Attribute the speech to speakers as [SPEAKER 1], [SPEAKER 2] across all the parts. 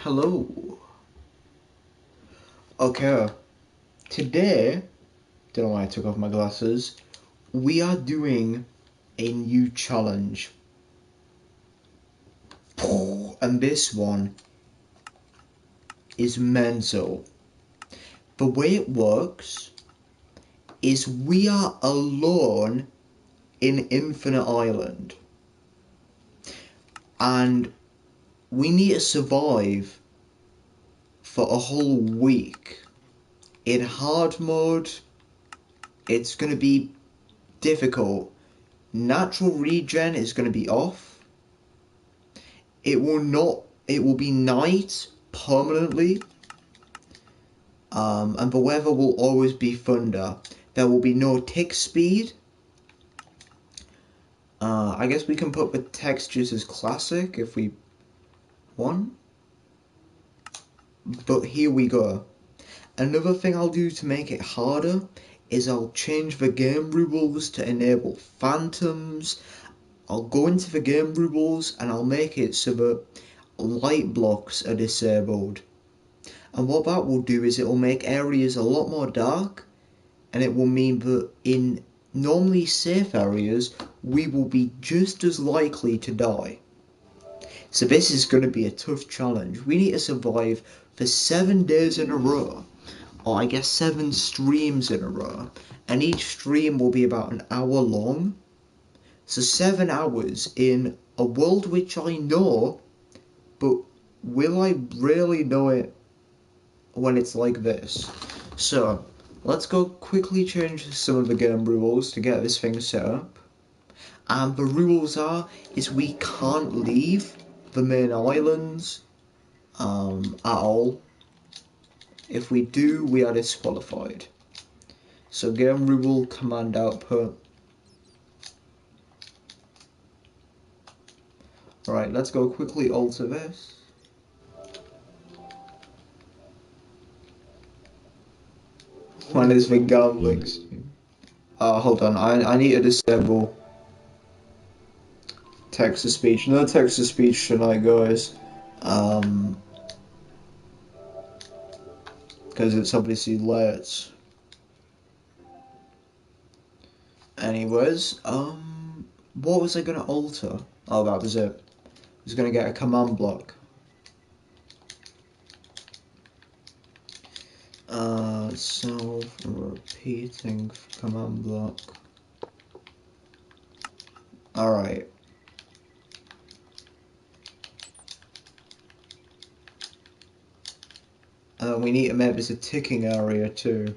[SPEAKER 1] Hello. Okay, today, don't know why I took off my glasses, we are doing a new challenge. And this one is mental. The way it works is we are alone in Infinite Island. And we need to survive for a whole week. In hard mode, it's going to be difficult. Natural regen is going to be off. It will be night permanently. And the weather will always be thunder. There will be no tick speed. I guess we can put the textures as classic if we want. But here we go. Another thing I'll do to make it harder is I'll change the game rules to enable phantoms. I'll go into the game rules and I'll make it so that light blocks are disabled. And what that will do is it will make areas a lot more dark, and it will mean that in normally safe areas we will be just as likely to die. So this is going to be a tough challenge. We need to survive for 7 days in a row, or I guess 7 streams in a row, and each stream will be about an hour long. So 7 hours in a world which I know, but will I really know it when it's like this? So let's go quickly change some of the game rules to get this thing set up. And the rules is we can't leave the main islands at all. If we do, we are disqualified. So game rule command output. Alright, let's go quickly alter this. When is the gambling stream? Hold on, I need to disable text to speech. No text to speech tonight, guys. Because it's obviously late. Anyways, what was I gonna alter? Oh, that was it. I was gonna get a command block. So repeating command block. Alright. We need to make this a ticking area too.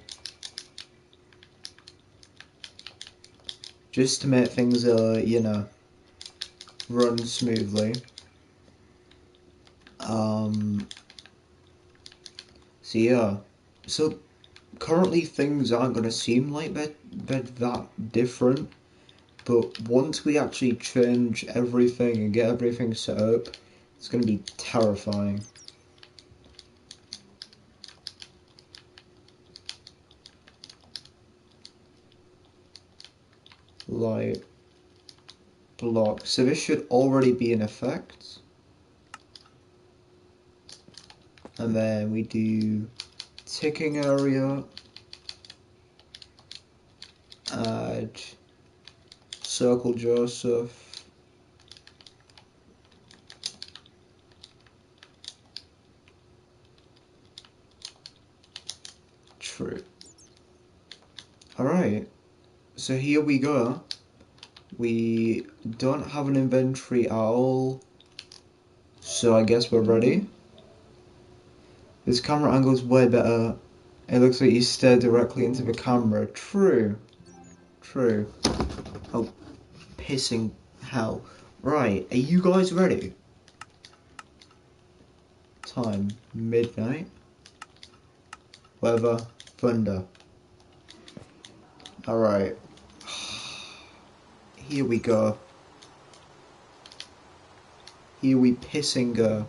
[SPEAKER 1] Just to make things, run smoothly. So yeah. So currently things aren't going to seem like they're that different. But once we actually change everything and get everything set up, it's going to be terrifying. Light block. So this should already be in effect. And then we do ticking area. Add circle Joseph. True. Alright. So here we go. We don't have an inventory at all. So I guess we're ready. This camera angle is way better. It looks like you stare directly into the camera. True. True. Oh, pissing hell. Right, are you guys ready? Time, midnight. Weather, thunder. Alright. Here we go. Here we pissing go.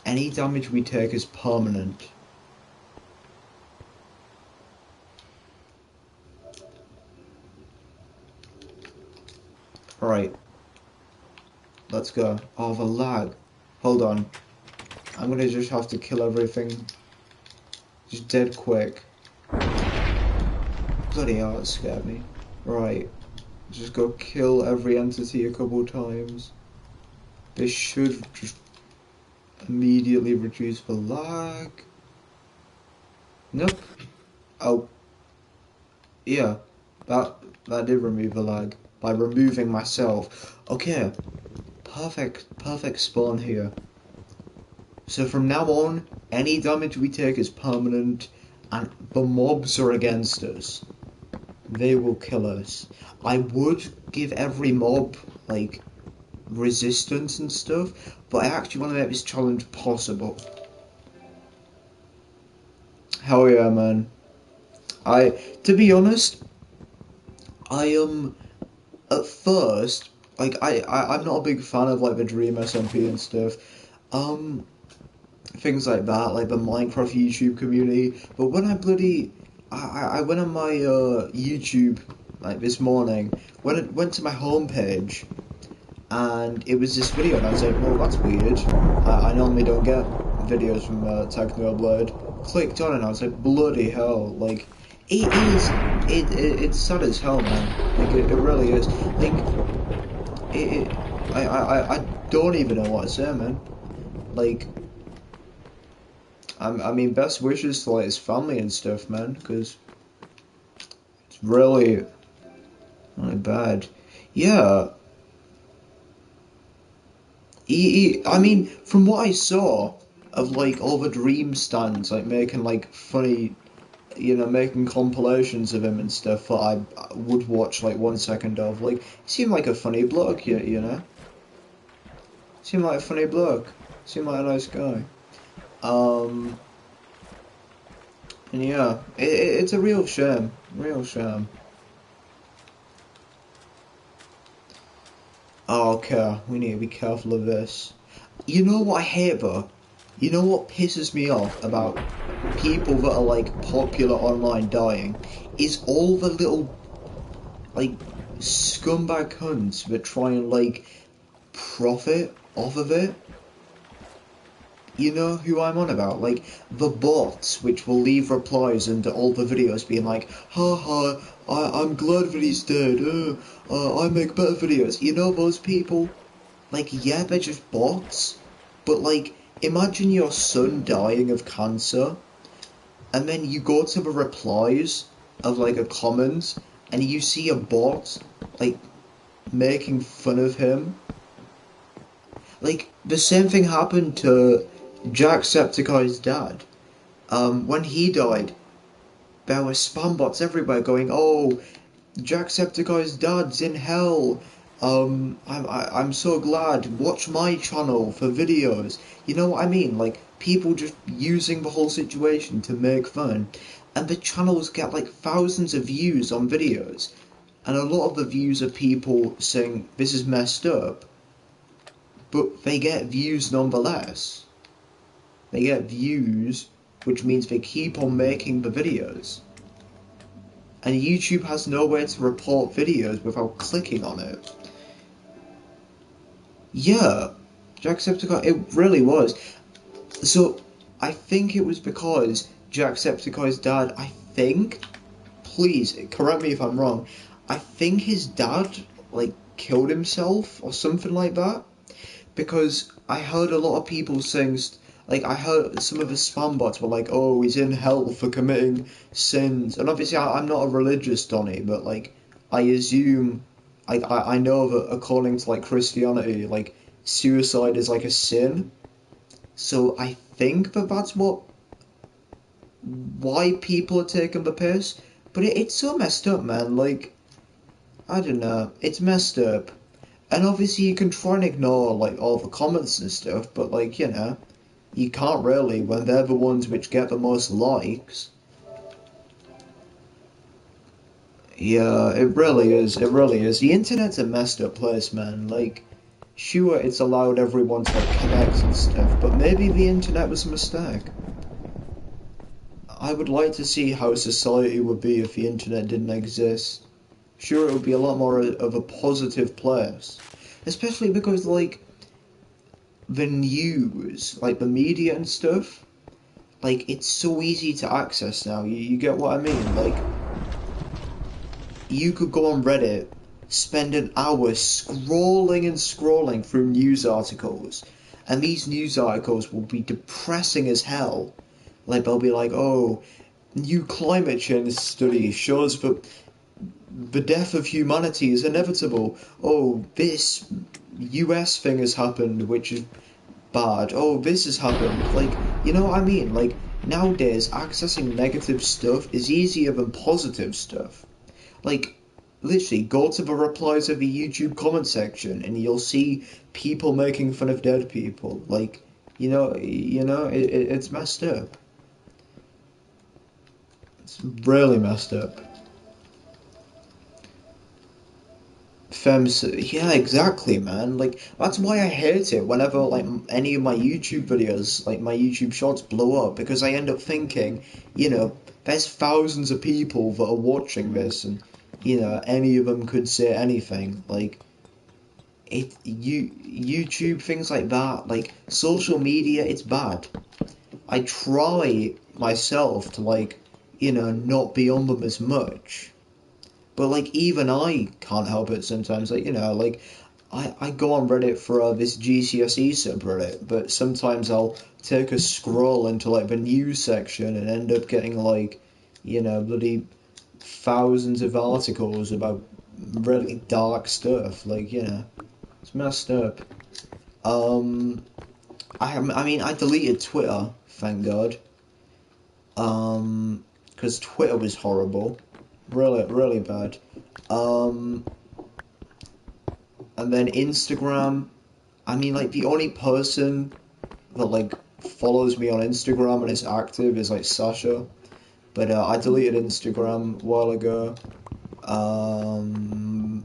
[SPEAKER 1] Any damage we take is permanent. Right. let's go. Oh, the lag. Hold on. I'm gonna just have to kill everything. Just dead quick. Bloody hell, that scared me. Right. Just go kill every entity a couple times. This should just immediately reduce the lag. Nope. Oh. Yeah. That did remove the lag. By removing myself. Okay. Perfect spawn here. So from now on, any damage we take is permanent, and the mobs are against us. They will kill us. I would give every mob, like, resistance and stuff, but I actually want to make this challenge possible. Hell yeah, man. To be honest, at first, like, I'm not a big fan of, like, the Dream SMP and stuff. Things like that, like the Minecraft YouTube community. But when I went on my YouTube like this morning, went to my homepage, and it was this video, and I was like, well, that's weird. I normally don't get videos from Technoblade. Clicked on it, and I was like, bloody hell, like it's sad as hell, man. Like it really is. Like I don't even know what to say, man. Like. I mean, best wishes to like his family and stuff, man, because it's really bad. Yeah. I mean, from what I saw of like all the Dream stands, like making like funny, making compilations of him and stuff that I would watch like 1 second of. Like, he seemed like a funny bloke, Seemed like a funny bloke. Seemed like a nice guy. And yeah, it's a real shame. Real shame. Oh, okay, we need to be careful of this. You know what I hate though? You know what pisses me off about people that are like popular online dying? Is all the little like scumbag cunts that try and like profit off of it. You know who I'm on about? Like, the bots which will leave replies under all the videos being like, haha, I'm glad that he's dead, I make better videos. You know those people? Like, yeah, they're just bots, but like, imagine your son dying of cancer, and then you go to the replies of like a comment, and you see a bot, like, making fun of him. Like, the same thing happened to Jacksepticeye's dad. When he died, there were spam bots everywhere going, "Oh, Jacksepticeye's dad's in hell. I'm so glad. Watch my channel for videos." You know what I mean? Like, people just using the whole situation to make fun, and the channels get like thousands of views on videos, and a lot of the views are people saying this is messed up, but they get views nonetheless. They get views, which means they keep on making the videos. And YouTube has no way to report videos without clicking on it. Yeah, Jacksepticeye, it really was. So, I think it was because Jacksepticeye's dad, please, correct me if I'm wrong, I think his dad, like, killed himself or something like that. Because I heard a lot of people saying, like, I heard some of the spam bots were like, oh, he's in hell for committing sins. And obviously, I'm not a religious Donny, but, like, I assume, I know that according to, like, Christianity, like, suicide is, like, a sin. So I think that that's why people are taking the piss. But it's so messed up, man. Like, I don't know. It's messed up. And obviously you can try and ignore, like, all the comments and stuff, but, like, you can't really when they're the ones which get the most likes. Yeah, it really is. It really is. The internet's a messed up place, man. Like, sure, it's allowed everyone to, like, connect and stuff, but maybe the internet was a mistake. I would like to see how society would be if the internet didn't exist. Sure, it would be a lot more of a positive place. especially because like the news, like the media and stuff, like it's so easy to access now. You get what I mean? Like you could go on Reddit, spend an hour scrolling and scrolling through news articles, and these news articles will be depressing as hell. Like they'll be like, "Oh, new climate change study shows that the death of humanity is inevitable. Oh, this US thing has happened, which is bad. Oh, this has happened." Like, you know what I mean? Like, nowadays, accessing negative stuff is easier than positive stuff. Like, literally, go to the replies of the YouTube comment section and you'll see people making fun of dead people. Like, it's messed up. It's really messed up. Yeah, exactly, man. Like that's why I hate it whenever like any of my YouTube videos, like my YouTube shorts, blow up because I end up thinking, there's thousands of people that are watching this, and any of them could say anything. Like YouTube things like that, like social media, it's bad. I try myself to like, not be on them as much. But like even I can't help it sometimes. Like like I go on Reddit for this GCSE subreddit, but sometimes I'll take a scroll into like the news section and end up getting like bloody thousands of articles about really dark stuff. Like it's messed up. Um, I mean I deleted Twitter, thank God. Because Twitter was horrible, really really bad. Um, and then Instagram. I mean, like the only person that like follows me on Instagram and is active is like Sasha. But I deleted Instagram a while ago. Um,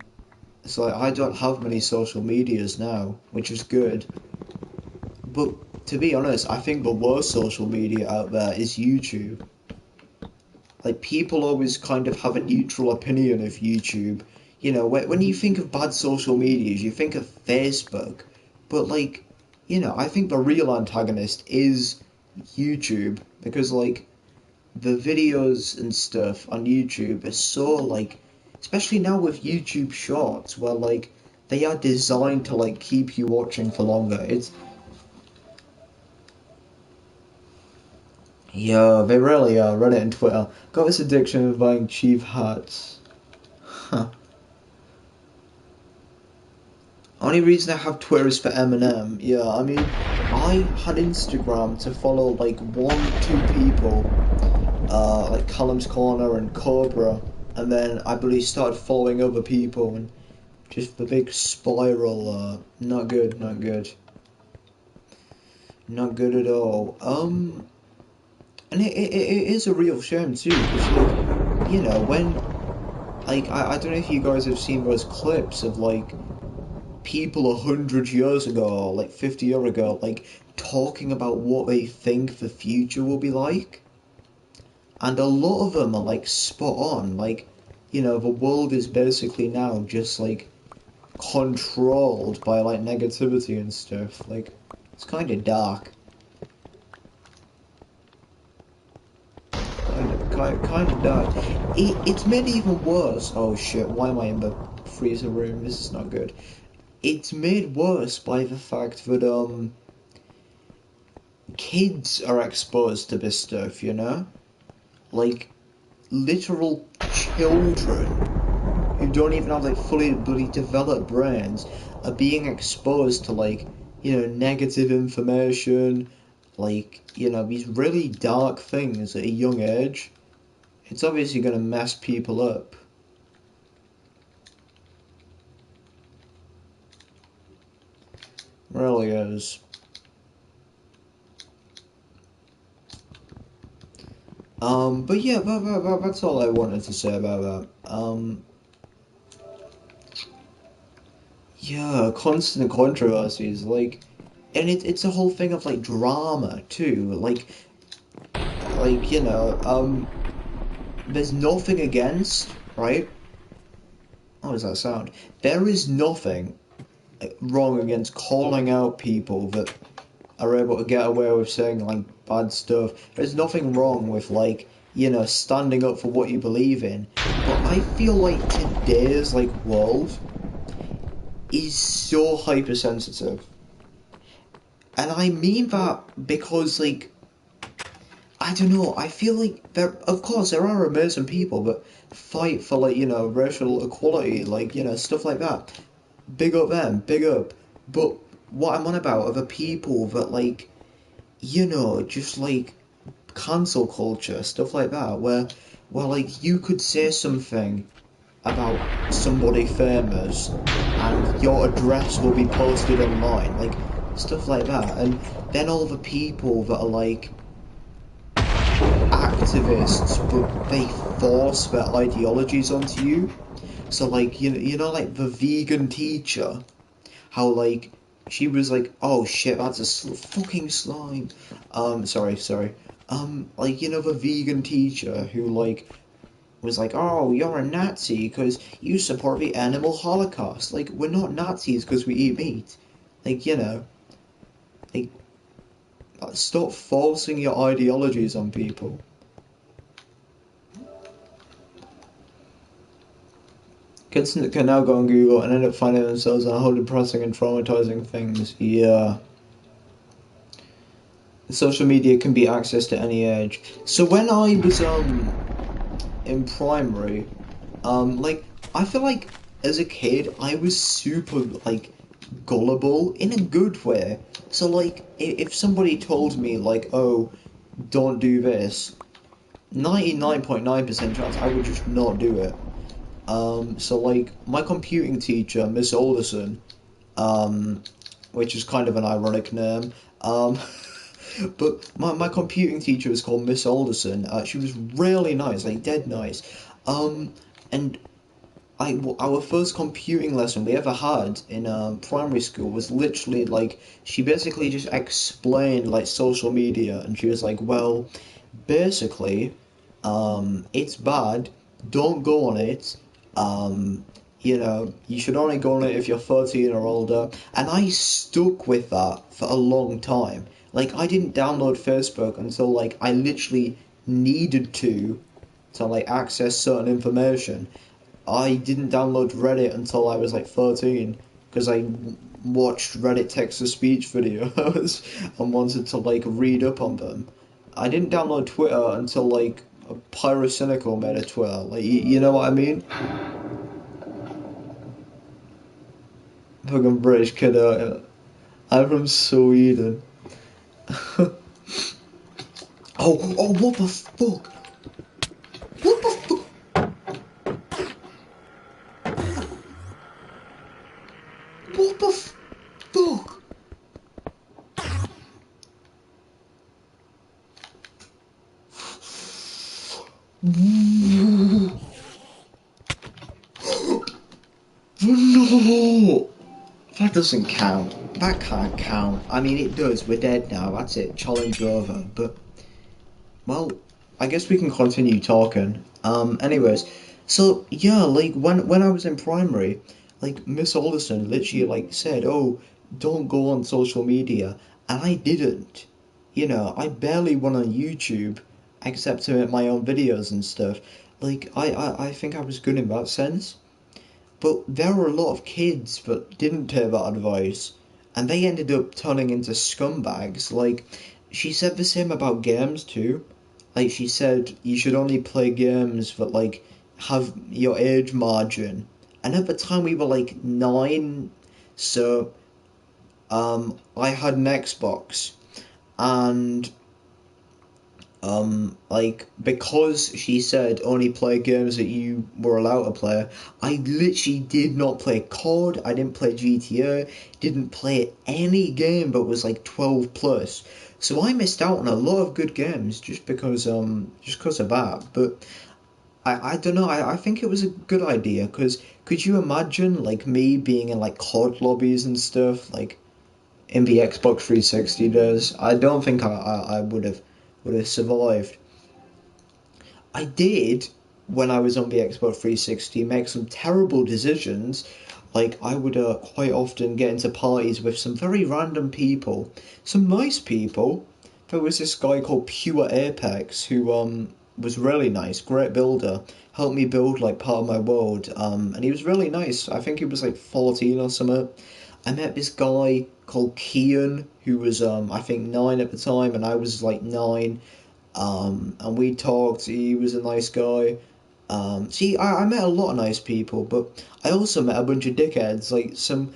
[SPEAKER 1] so like, I don't have many social medias now, which is good. But to be honest, I think the worst social media out there is YouTube. Like people always kind of have a neutral opinion of YouTube. When you think of bad social medias, you think of Facebook, but like, I think the real antagonist is YouTube because like the videos and stuff on YouTube are so like, especially now with YouTube Shorts, where like they are designed to like keep you watching for longer. It's Yeah, they really are. Reddit and Twitter got this addiction of buying cheap hats. Huh. Only reason I have Twitter is for Eminem. Yeah, I mean, I had Instagram to follow like one, two people, like Callum's Corner and Cobra, and then I believe started following other people, and just the big spiral. Not good, not good, not good at all. And it is a real shame too, because like, when like I don't know if you guys have seen those clips of like people 100 years ago, like 50 years ago, like talking about what they think the future will be like, and a lot of them are like spot on. Like, the world is basically now just like controlled by like negativity and stuff. Like, it's kind of dark. Kind of dark. It's made even worse. Oh shit! Why am I in the freezer room? This is not good. It's made worse by the fact that kids are exposed to this stuff, like literal children who don't even have like fully bloody developed brains are being exposed to like negative information, like these really dark things at a young age. It's obviously going to mess people up. Really is. But yeah, that's all I wanted to say about that. Yeah, constant controversies, like, and it's a whole thing of like drama too, like there's nothing against, right? How does that sound? There is nothing wrong against calling out people that are able to get away with saying like bad stuff. There's nothing wrong with like, standing up for what you believe in. But I feel like today's like world is so hypersensitive. And I mean that because like I don't know, I feel like of course there are amazing people that fight for like, racial equality, like, stuff like that. Big up them, big up. But what I'm on about are the people that like, just like cancel culture, stuff like that, where like you could say something about somebody famous and your address will be posted online, like stuff like that, and then all the people that are like activists but they force their ideologies onto you. So like like the vegan teacher, how like she was like, oh shit, that's a fucking slime. Sorry. Like the vegan teacher who like was like, oh, you're a Nazi because you support the animal holocaust. Like we're not Nazis because we eat meat. Like like stop forcing your ideologies on people. Kids can now go on Google and end up finding themselves on a whole depressing and traumatizing things. Yeah. Social media can be accessed at any age. So when I was in primary, like I feel like as a kid I was super like gullible in a good way. So like if somebody told me like, oh, don't do this, 99.9% chance I would just not do it. So like my computing teacher, Miss Alderson, um, which is kind of an ironic name, but my computing teacher was called Miss Alderson. She was really nice, like dead nice. And our first computing lesson we ever had in primary school was literally like she basically just explained like social media, and she was like, well, basically, it's bad. Don't go on it. You should only go on it if you're 13 or older. And I stuck with that for a long time. Like, I didn't download Facebook until, like, I literally needed to, like, access certain information. I didn't download Reddit until I was, like, 13, because I watched Reddit text-to-speech videos and wanted to, like, read up on them. I didn't download Twitter until, like, Pyrocynical made a Twitter. Like, you know what I mean? Fucking British kid out here. I'm from Sweden. Oh, what the fuck? What the fuck? What the fuck? No! That doesn't count. That can't count. I mean, it does. We're dead now. That's it. Challenge over. But, well, I guess we can continue talking. Anyways. So, yeah, like, when I was in primary, like, Miss Alderson literally, like, said, oh, don't go on social media. And I didn't. I barely went on YouTube, except to make my own videos and stuff. Like, I think I was good in that sense. But there were a lot of kids that didn't take that advice, and they ended up turning into scumbags. Like, she said the same about games too. Like, she said you should only play games that, like, have your age margin. And at the time we were, like, 9, so, I had an Xbox, and like, because she said only play games that you were allowed to play, I literally did not play COD, I didn't play GTA, didn't play any game but was like 12 plus. So I missed out on a lot of good games just because of that. But I don't know, I think it was a good idea, because could you imagine like me being in like COD lobbies and stuff, like in the Xbox 360 days? I don't think I would have survived. I did, when I was on the Xbox 360, make some terrible decisions. Like, I would quite often get into parties with some very random people, some nice people. There was this guy called Pure Apex who was really nice, great builder, helped me build like part of my world. And he was really nice. I think he was like 14 or something. I met this guy called Kian who was I think 9 at the time, and I was like 9. And we talked. He was a nice guy. See, I met a lot of nice people, but I also met a bunch of dickheads, like some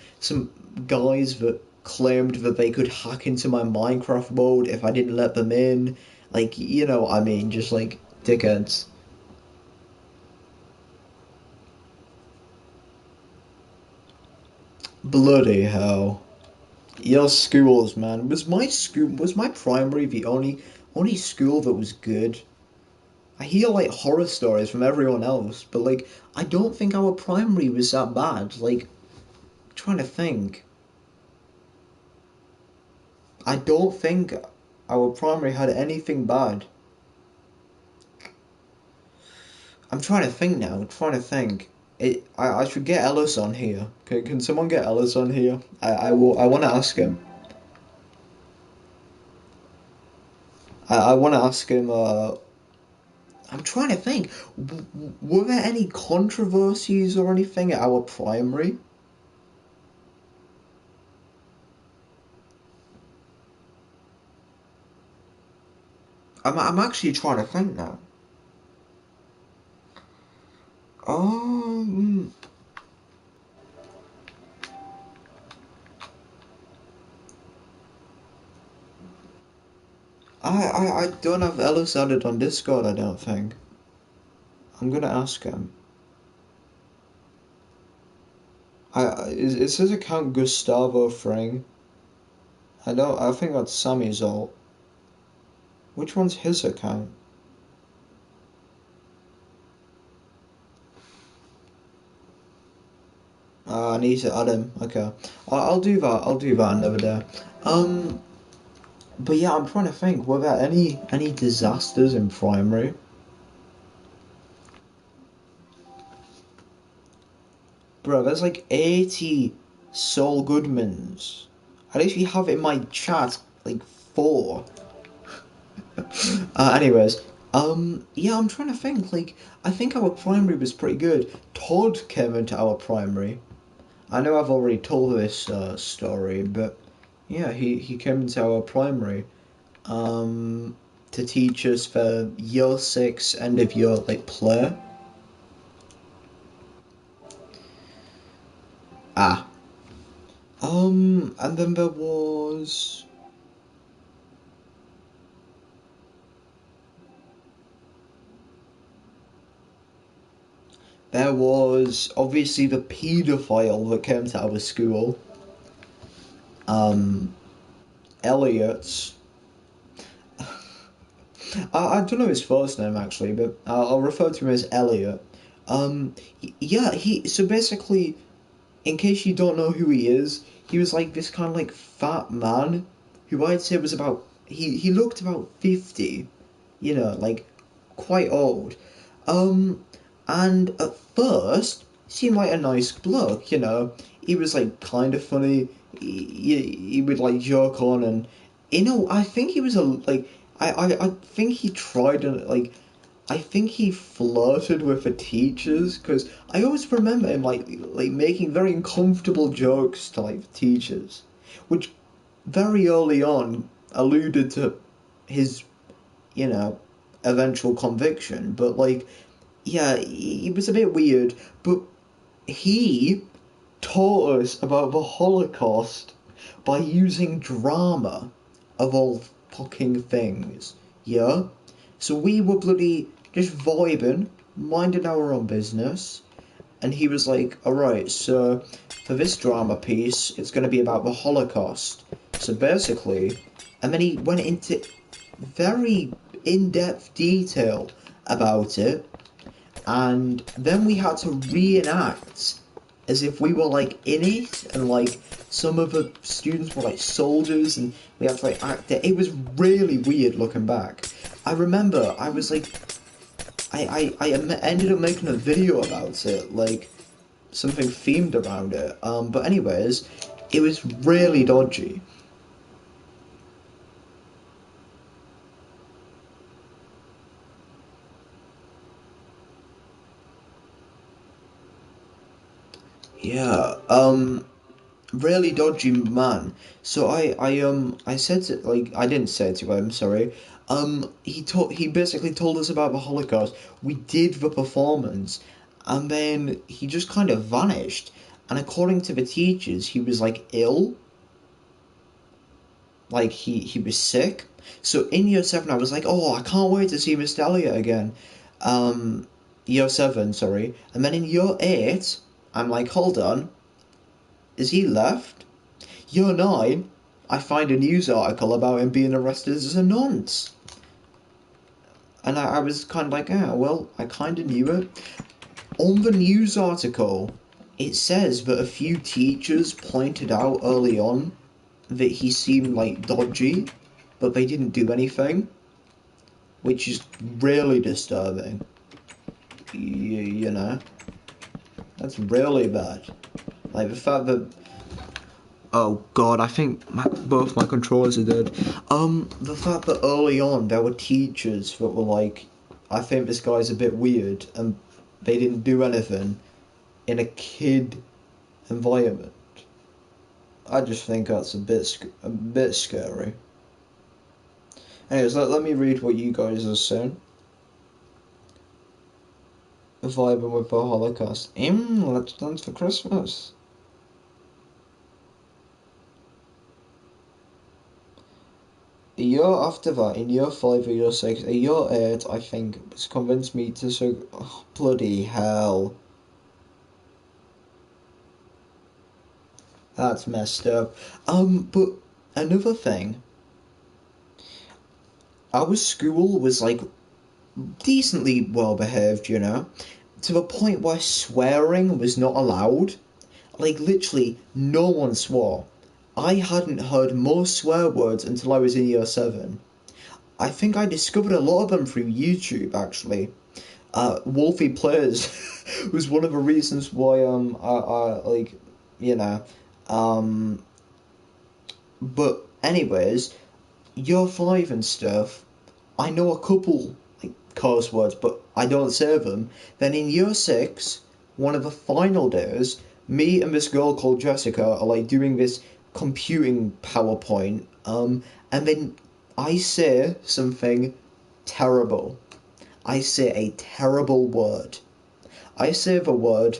[SPEAKER 1] guys that claimed that they could hack into my Minecraft world if I didn't let them in. Like, you know what I mean, just like dickheads. Bloody hell. Your schools, man. Was my primary the only school that was good? I hear like horror stories from everyone else, but like I don't think our primary was that bad. Like trying to think. I don't think our primary had anything bad. I'm trying to think now. I'm trying to think. I should get Ellis on here. Can someone get Ellis on here? I want to ask him. I want to ask him. I'm trying to think. Were there any controversies or anything at our primary? I'm actually trying to think now. Um, I don't have Ellis added on Discord. I don't think. I'm gonna ask him. Is his account Gustavo Fring? I don't. I think that's Sammy's alt. Which one's his account? I need to add him. Okay, I'll do that. I'll do that another day. Um, but yeah, I'm trying to think. Were there any disasters in primary? Bro, there's like 80 Saul Goodmans. I literally have in my chat like four. Anyways, yeah, I'm trying to think. Like, I think our primary was pretty good. Todd came into our primary. I know I've already told this story, but yeah, he came into our primary to teach us for year six end of year like play. Ah, and then there was obviously the paedophile that came to our school. Um, Elliot. I don't know his first name actually, but I'll refer to him as Elliot. Yeah, he so basically, in case you don't know who he is, he was like this kind of like fat man who I'd say was about he looked about 50, you know, like quite old. Um, and at first seemed like a nice bloke, you know. He was like kind of funny. He would like joke on, and you know, I think he was a like I think he tried to like I think he flirted with the teachers because I always remember him like making very uncomfortable jokes to like the teachers, which very early on alluded to his, you know, eventual conviction. But like, yeah, he was a bit weird. But he taught us about the Holocaust by using drama of all fucking things. Yeah? So we were bloody just vibing, minding our own business, and he was like, alright, so for this drama piece, it's going to be about the Holocaust. So basically, and then he went into very in depth detail about it, and then we had to reenact as if we were like in it, and like some of the students were like soldiers, and we had to like act it. It was really weird looking back. I remember I was like, ended up making a video about it, like something themed around it. But anyways, it was really dodgy. Yeah, really dodgy man. So I said to, like, I didn't say it to him, sorry. He basically told us about the Holocaust. We did the performance, and then he just kind of vanished. And according to the teachers, he was like ill, like he was sick. So in year seven, I was like, oh, I can't wait to see Mr. Elliot again. Um, year seven, sorry. And then in year eight, I'm like, hold on, is he left? Year 9, I find a news article about him being arrested as a nonce. And I was kind of like, ah, well, I kind of knew it. On the news article, it says that a few teachers pointed out early on that he seemed like dodgy, but they didn't do anything, which is really disturbing. You know, that's really bad. Like the fact that oh god, I think both my controllers are dead. The fact that early on there were teachers that were like, I think this guy's a bit weird, and they didn't do anything in a kid environment. I just think that's a bit scary. Anyways, let me read what you guys are saying. Vibing with the Holocaust. Let's dance for Christmas. A year after that, in year 5 or year 6, a year 8, I think, was convinced me to so. Oh, bloody hell. That's messed up. But another thing, our school was like decently well behaved, to the point where swearing was not allowed. Like, literally, no one swore. I hadn't heard more swear words until I was in year 7. I think I discovered a lot of them through YouTube, actually. Wolfie Plays was one of the reasons why I like, you know um but anyways, year 5 and stuff, I know a couple like curse words, but I don't say them. Then in year 6, one of the final days, me and this girl called Jessica are like doing this computing PowerPoint, and then I say something terrible. I say a terrible word. I say the word,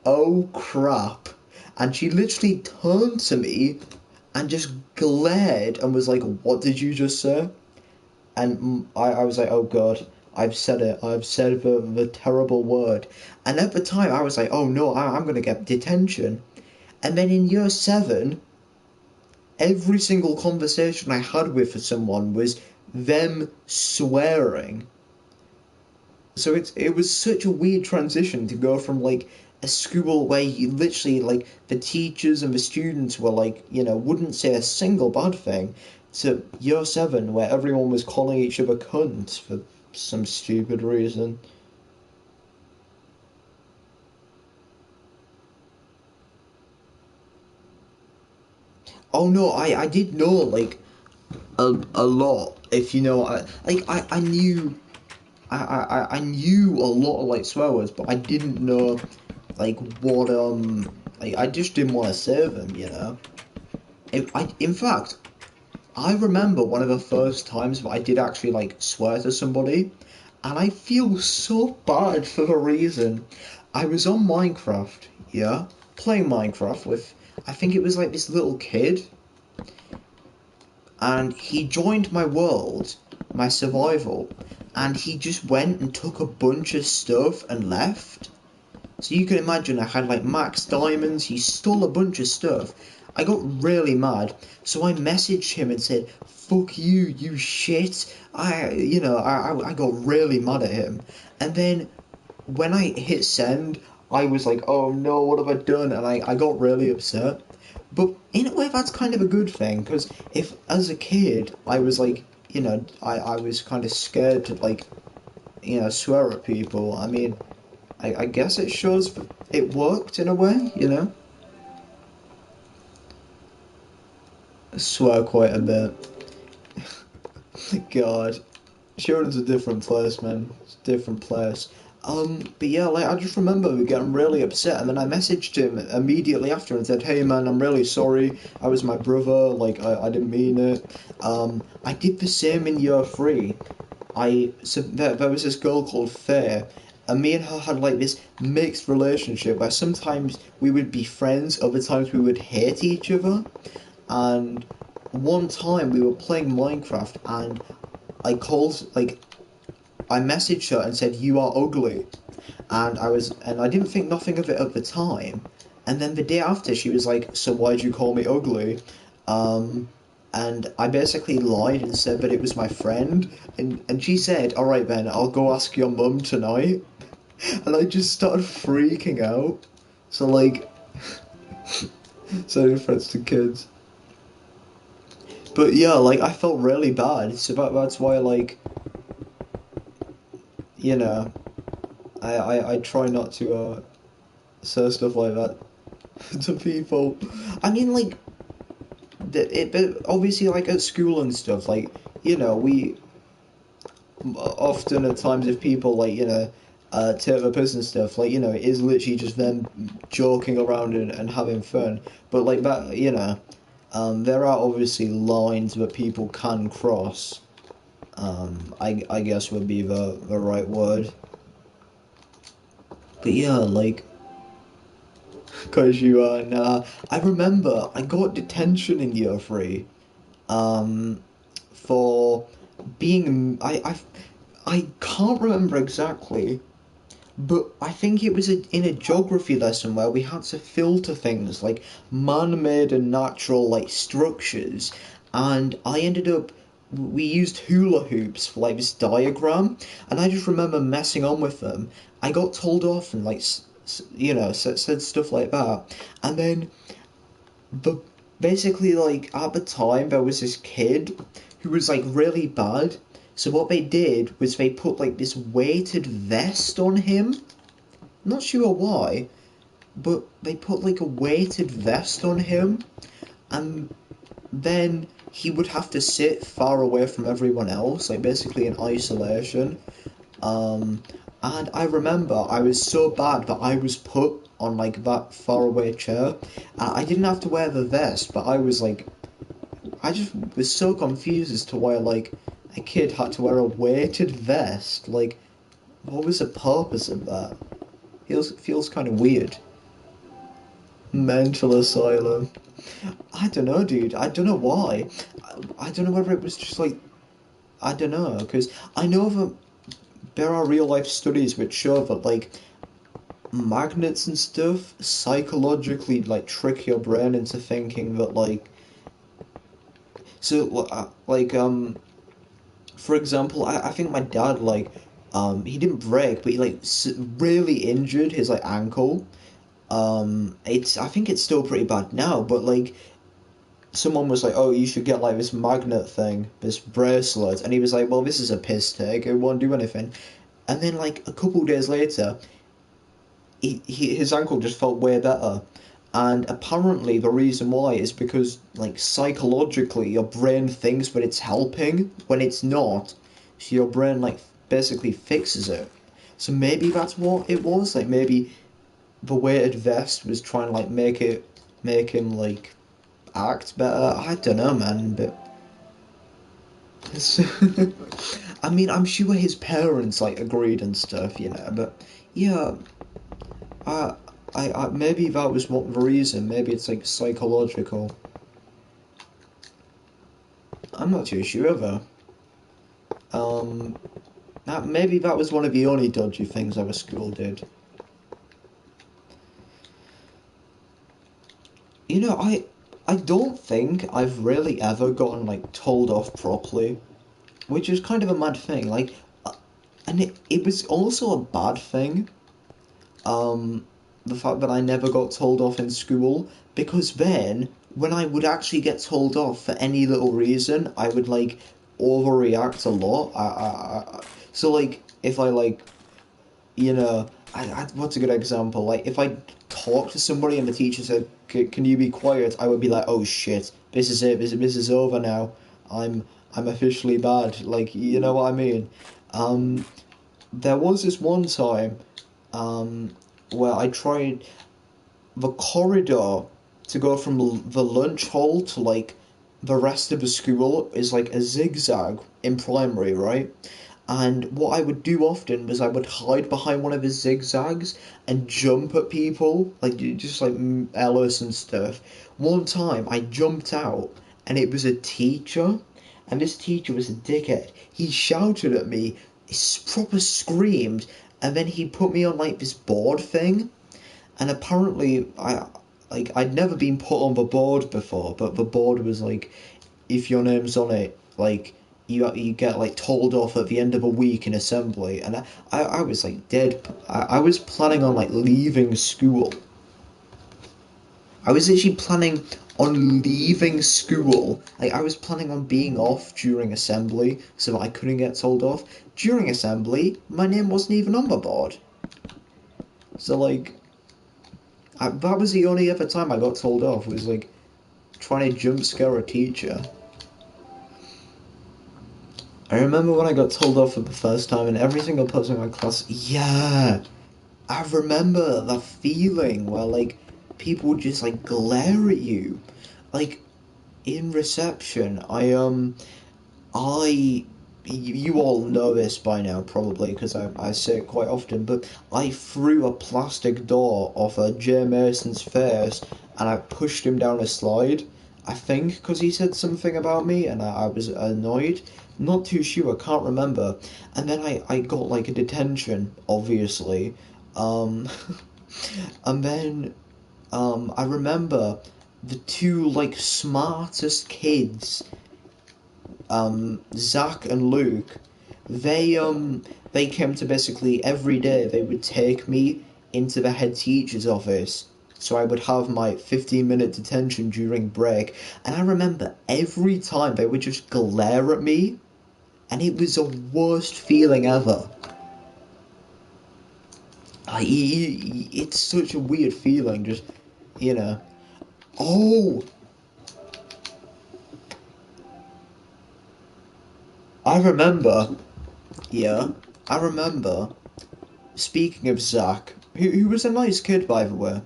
[SPEAKER 1] oh crap. And she literally turned to me and just glared and was like, what did you just say? And I was like, oh god, I've said it. I've said the terrible word. And at the time, I was like, oh no, I'm going to get detention. And then in year 7, every single conversation I had with someone was them swearing. So it was such a weird transition to go from like a school where you literally like the teachers and the students were like, wouldn't say a single bad thing, to year 7 where everyone was calling each other cunts for some stupid reason. Oh no, I did know like a lot, if you know. I knew I knew a lot of like swear words, but I didn't know like what like I just didn't want to say them. In fact, I remember one of the first times that I did actually like swear to somebody, and I feel so bad for the reason. I was on Minecraft, yeah, playing Minecraft with, I think it was like this little kid, and he joined my world, my survival, and he just went and took a bunch of stuff and left. So you can imagine I had like max diamonds, he stole a bunch of stuff. I got really mad, so I messaged him and said, fuck you, you shit. I got really mad at him. And then when I hit send, I was like, oh no, what have I done? And I got really upset. But in a way, that's kind of a good thing, because if as a kid I was like, I was kind of scared to like, swear at people, I mean, I guess it shows it worked in a way, you know? I swear quite a bit. God. Sheridan's a different place, man. It's a different place. But yeah, like I just remember getting really upset, and then I messaged him immediately after and said, "Hey, man, I'm really sorry. I was my brother. Like I didn't mean it." I did the same in year three. There was this girl called Faye, and me and her had like this mixed relationship where sometimes we would be friends, other times we would hate each other, and one time we were playing Minecraft and I messaged her and said you are ugly, and I didn't think nothing of it at the time, and then the day after she was like, so why'd you call me ugly? Um, and I basically lied and said that it was my friend, and she said, all right then, I'll go ask your mum tonight, and I just started freaking out. So like, sending threats to kids. But yeah, like I felt really bad, so that's why like you know I try not to say stuff like that to people. I mean, like, but obviously, like at school and stuff, like, we often at times if people like, take the piss and stuff, like, it is literally just them joking around and having fun. But like that, there are obviously lines that people can cross. I guess would be the right word. But yeah, like, cause you are nah. I remember I got detention in year three, um, for being I can't remember exactly, but I think it was in a geography lesson where we had to filter things like man-made and natural like structures, and I ended up we used hula hoops for like this diagram, and I just remember messing on with them. I got told off and like said stuff like that, and then but basically like at the time there was this kid who was like really bad. So what they did was they put like this weighted vest on him. Not sure why, but they put like a weighted vest on him, and then he would have to sit far away from everyone else, like basically in isolation. Um, and I remember I was so bad that I was put on like that far away chair. I didn't have to wear the vest, but I was like, I just was so confused as to why like a kid had to wear a weighted vest. Like, what was the purpose of that? Feels kind of weird. Mental asylum. I don't know, dude. I don't know why. I don't know whether it was just like I don't know because I know that there are real life studies which show that like magnets and stuff psychologically like trick your brain into thinking that like for example I think my dad like he didn't break but he like really injured his like ankle. It's I think it's still pretty bad now, but like someone was like, "Oh, you should get like this magnet thing, this bracelet," and he was like, "Well, this is a piss take. It won't do anything." And then like a couple days later, his ankle just felt way better. And apparently the reason why is because like psychologically your brain thinks that it's helping when it's not. So your brain like basically fixes it. So maybe that's what it was. Like maybe the weighted vest was trying to like make him like act better. I don't know, man, but I mean, I'm sure his parents like agreed and stuff, but yeah, I, maybe that was what the reason. Maybe it's like psychological. I'm not too sure though. Um, maybe that was one of the only dodgy things our school did. I don't think I've really ever gotten like told off properly, which is kind of a mad thing. Like, and it was also a bad thing. Um, the fact that I never got told off in school, because then when I would actually get told off for any little reason, I would like overreact a lot. So like if I like you know what's a good example? Like if I talk to somebody and the teacher said, "Can you be quiet?" I would be like, "Oh shit, this is it. This is over now. I'm I'm officially bad." Like you know what I mean? Um, there was this one time um, where I tried the corridor to go from the lunch hall to like the rest of the school is like a zigzag in primary, right? And what I would do often was I would hide behind one of his zigzags and jump at people, like just like Ellis and stuff. One time I jumped out and it was a teacher, and this teacher was a dickhead. He shouted at me, proper screamed, and then he put me on like this board thing. And apparently I'd never been put on the board before, but the board was like, if your name's on it, like you get like told off at the end of a week in assembly. And I was like dead. I was planning on like leaving school. I was actually planning on leaving school. Like I was planning on being off during assembly so that I couldn't get told off. During assembly, my name wasn't even on the board. So like that was the only other time I got told off, was like trying to jump scare a teacher. I remember when I got told off for the first time and every single person in my class, yeah, I remember the feeling where like people would just like glare at you. Like in reception, I you all know this by now probably because I say it quite often, but I threw a plastic door off a Jay Mason's face and I pushed him down a slide. I think because he said something about me and I was annoyed. Not too sure, can't remember. And then I got like a detention, obviously. Um, and then I remember the two like smartest kids, Zach and Luke, they came to basically every day they would take me into the head teacher's office so I would have my 15-minute detention during break. And I remember every time they would just glare at me and it was the worst feeling ever. It's such a weird feeling, just, you know. Oh, I remember, yeah, I remember. Speaking of Zach, who was a nice kid, by the way,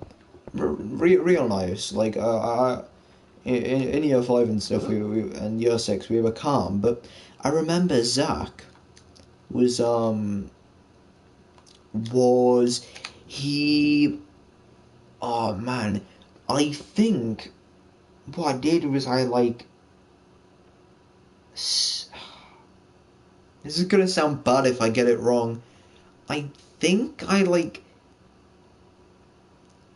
[SPEAKER 1] real nice. Like, in year five and stuff, and year six, we were calm. But I remember Zach was was he? Oh man, I think what I did was I like. This is gonna sound bad if I get it wrong. I think I like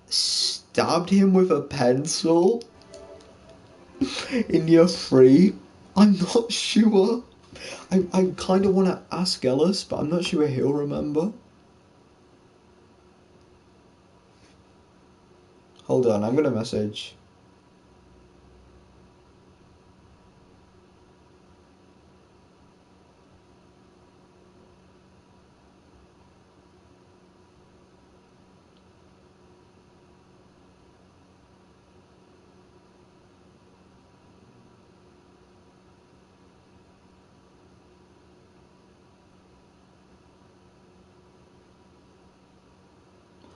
[SPEAKER 1] stabbed him with a pencil in year three. I'm not sure. I kind of want to ask Ellis, but I'm not sure he'll remember. Hold on, I'm gonna message.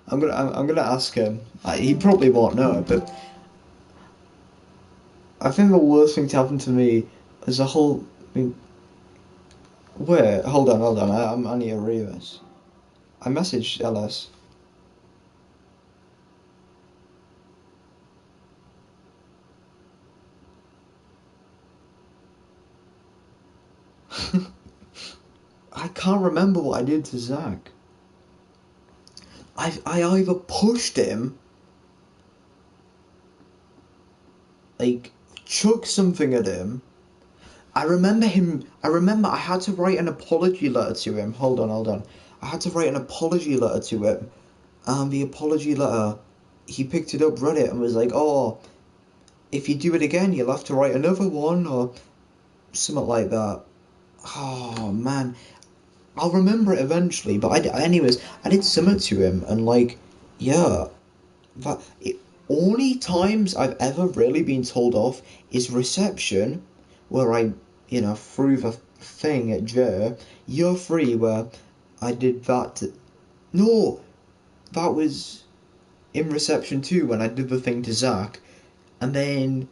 [SPEAKER 1] I'm gonna ask him. He probably won't know, but I think the worst thing to happen to me is the whole. I mean, wait, hold on. I need to read this. I messaged Ellis. I can't remember what I did to Zach. I either pushed him, like chucked something at him. I remember him. I remember I had to write an apology letter to him. Hold on. I had to write an apology letter to him. The apology letter, he picked it up, read it, and was like, "Oh, if you do it again, you'll have to write another one or something like that." Oh man, I'll remember it eventually. But anyways, I did something to him, and like, yeah, that it, only times I've ever really been told off is reception, where I, threw the thing at Joe. Year three, where I did that. No, that was in reception too when I did the thing to Zach, and then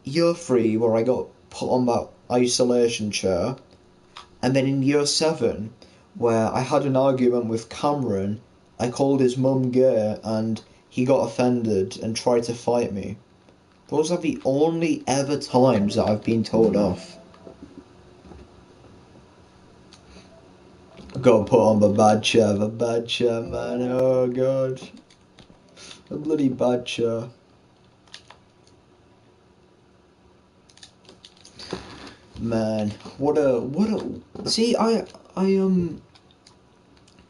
[SPEAKER 1] year three where I got put on that isolation chair, and then in year seven where I had an argument with Cameron. I called his mum gay and he got offended and tried to fight me. Those are the only ever times that I've been told off. Got put on the bad chair, man. Oh god, the bloody bad chair. Man, what a see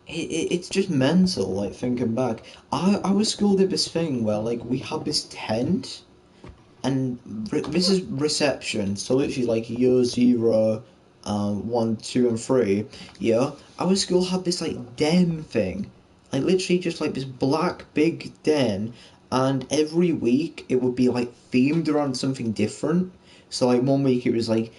[SPEAKER 1] it's just mental like thinking back. Our school did this thing where like we had this tent and this is reception, so literally like year zero, one, two, and three. Yeah, our school had this like den thing, like literally just like this black big den, and every week it would be like themed around something different. So like one week it was like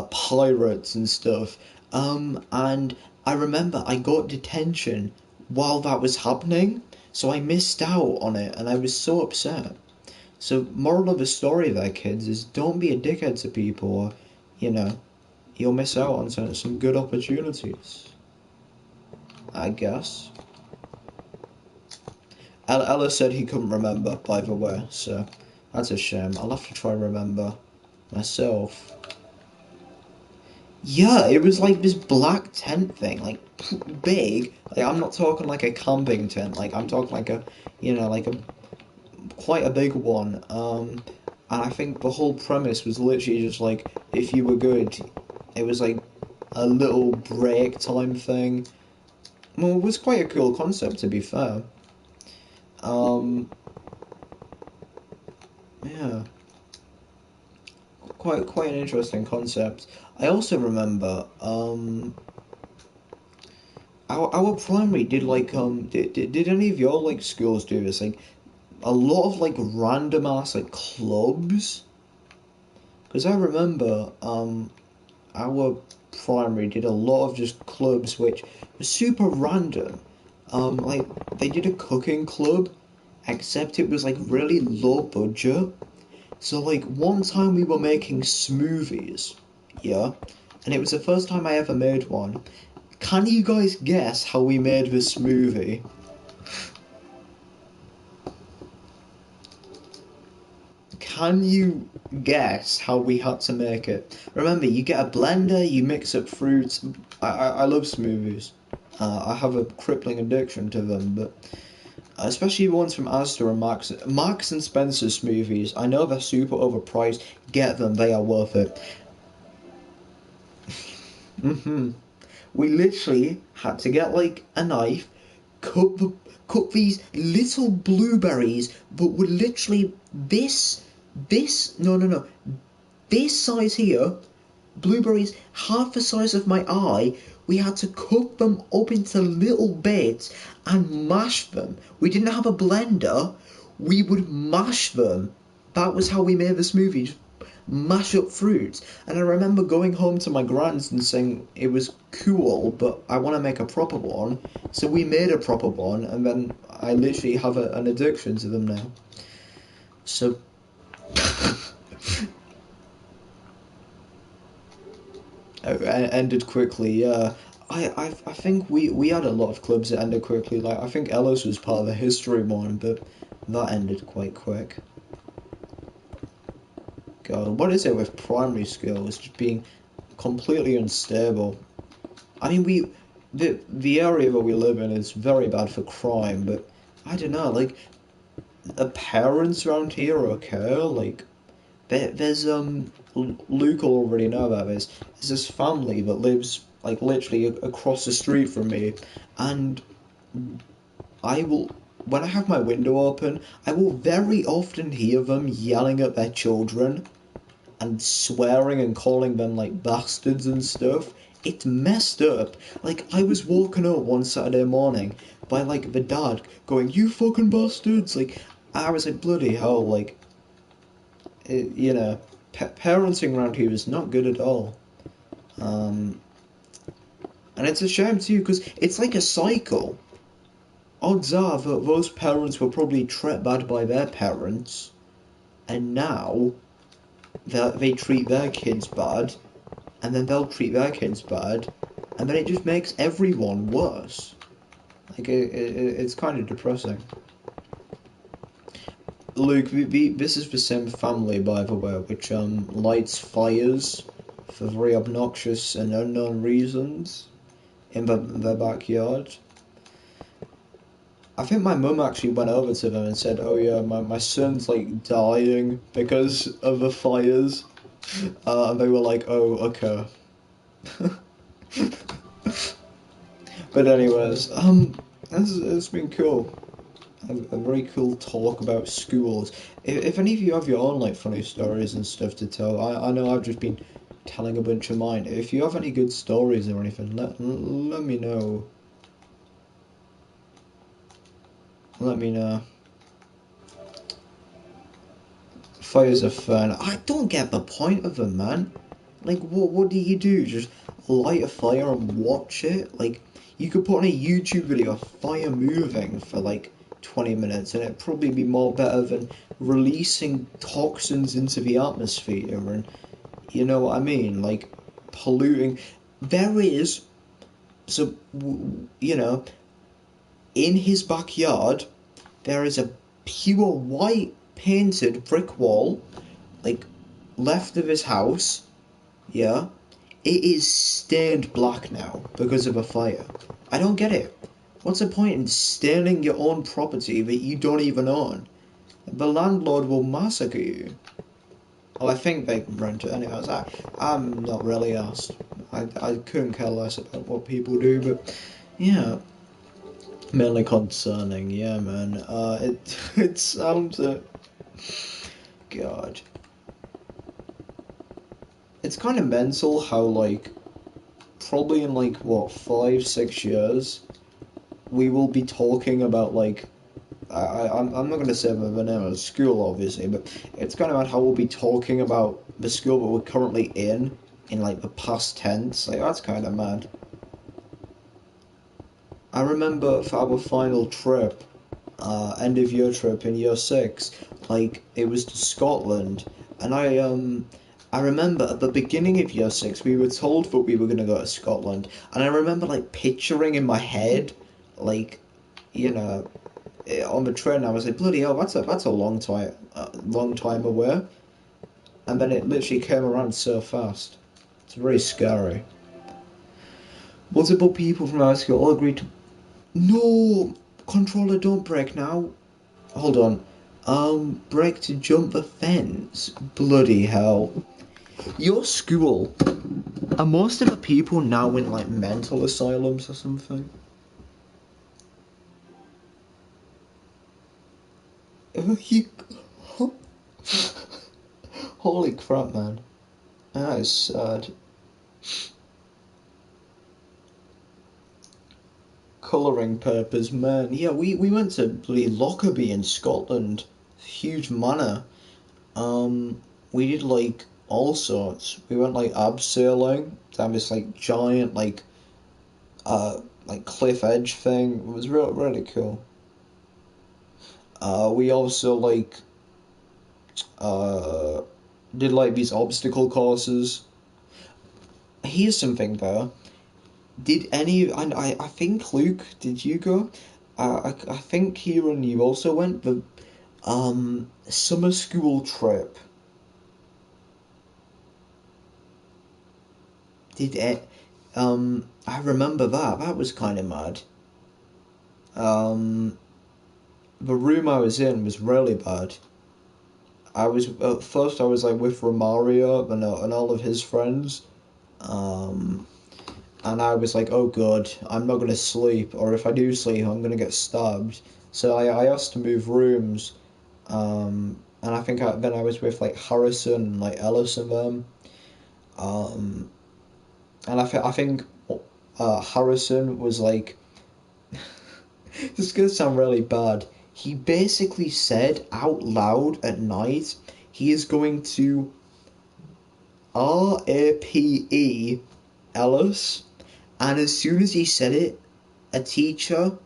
[SPEAKER 1] pirates and stuff. And I remember I got detention while that was happening, so I missed out on it, and I was so upset. So, moral of the story there, kids, is don't be a dickhead to people, or, you know, you'll miss out on some good opportunities. I guess. Ella said he couldn't remember, by the way, so that's a shame. I'll have to try and remember myself. Yeah, it was like this black tent thing, like big. Like I'm not talking like a camping tent. Like I'm talking like a, like a quite a big one. And I think the whole premise was literally just like if you were good, it was like a little break time thing. Well, it was quite a cool concept to be fair. Um, yeah, quite an interesting concept. I also remember our primary did like did any of your like schools do this like a lot of like random ass like clubs? Because I remember our primary did a lot of just clubs which were super random. Like they did a cooking club, except it was like really low budget. So like one time we were making smoothies, yeah, and it was the first time I ever made one. Can you guys guess how we made this smoothie? Can you guess how we had to make it? Remember, you get a blender, you mix up fruits. I love smoothies. I have a crippling addiction to them, but especially the ones from Asda and Marks and Spencer smoothies. I know they're super overpriced. Get them; they are worth it. Hmm. We literally had to get like a knife, cut cut these little blueberries, but were literally this no this size here, blueberries half the size of my eye. We had to cut them up into little bits and mash them. We didn't have a blender. We would mash them. That was how we made the smoothie. Just mash up fruits. And I remember going home to my grand's and saying it was cool, but I want to make a proper one. So we made a proper one, and then I literally have an addiction to them now. So it ended quickly. Yeah, I think we had a lot of clubs that ended quickly. Like I think Ellis was part of the history one, but that ended quite quick. God, what is it with primary school? It's just being completely unstable. I mean, the area that we live in is very bad for crime, but I don't know. Like the parents around here are okay. Like there's Luke will already know about this. There's this family that lives like literally across the street from me, and I will when I have my window open, I will very often hear them yelling at their children and swearing and calling them like bastards and stuff. It's messed up. Like, I was woken up one Saturday morning by, like, the dad going, "You fucking bastards!" Like, I was like, bloody hell, like, you know, parenting around here is not good at all. Um, and it's a shame too, because it's like a cycle. Odds are that those parents were probably treated bad by their parents, and now that they treat their kids bad, and then they'll treat their kids bad, and then it just makes everyone worse. Like, it's kind of depressing. Luke, this is the same family, by the way, which lights fires for very obnoxious and unknown reasons in their backyard. I think my mum actually went over to them and said, "Oh yeah, my son's like dying because of the fires," and they were like, "Oh, okay." But anyways, it's been cool. A very cool talk about schools. If any of you have your own like funny stories and stuff to tell, I know I've just been telling a bunch of mine. If you have any good stories or anything, let me know. Let me know. Fires are fun. I don't get the point of them, man. Like, what do you do? Just light a fire and watch it? Like, you could put on a YouTube video of fire moving for like 20 minutes and it'd probably be more better than releasing toxins into the atmosphere and, you know what I mean? Like, polluting. There is, so, you know, in his backyard, there is a pure white painted brick wall, like, left of his house, yeah? It is stained black now because of a fire. I don't get it. What's the point in staining your own property that you don't even own? The landlord will massacre you. Well, I think they can rent it anyways. I'm not really asked. I couldn't care less about what people do, but yeah, mainly concerning. Yeah, man. It sounds. God, it's kind of mental how like probably in like what 5 6 years we will be talking about like I'm not going to say the name of the school obviously, but it's kind of about how we'll be talking about the school that we're currently in like the past tense. Like that's kind of mad. I remember for our final trip, end of year trip in year 6, like it was to Scotland, and I remember at the beginning of year 6 we were told that we were gonna go to Scotland, and I remember like picturing in my head, like, you know, on the train I was like, bloody hell, that's a long time away, and then it literally came around so fast. It's very scary. Multiple people from our school all agreed to. No, controller, don't break now. Hold on. Break to jump the fence. Bloody hell. Your school. Are most of the people now in like mental asylums or something? You. Holy crap, man. That is sad. Colouring purpose, man. Yeah, we went to bloody Lockerbie in Scotland. Huge manor. We did like all sorts. We went like abseiling to have this like giant like cliff edge thing. It was really cool. We also like uh did like these obstacle courses. Here's something though. Did any and I think Luke, did you go? I think Kieran, you also went the summer school trip. Did it? I remember that. That was kind of mad. Um, the room I was in was really bad. I was at first I was like with Romario and all of his friends, um, and I was like, oh god, I'm not gonna sleep, or if I do sleep, I'm gonna get stabbed. So I asked to move rooms, and I think then I was with like Harrison and like Ellis and them. Um, And I think Harrison was like, this is gonna sound really bad. He basically said out loud at night he is going to RAPE Ellis, and as soon as he said it, a teacher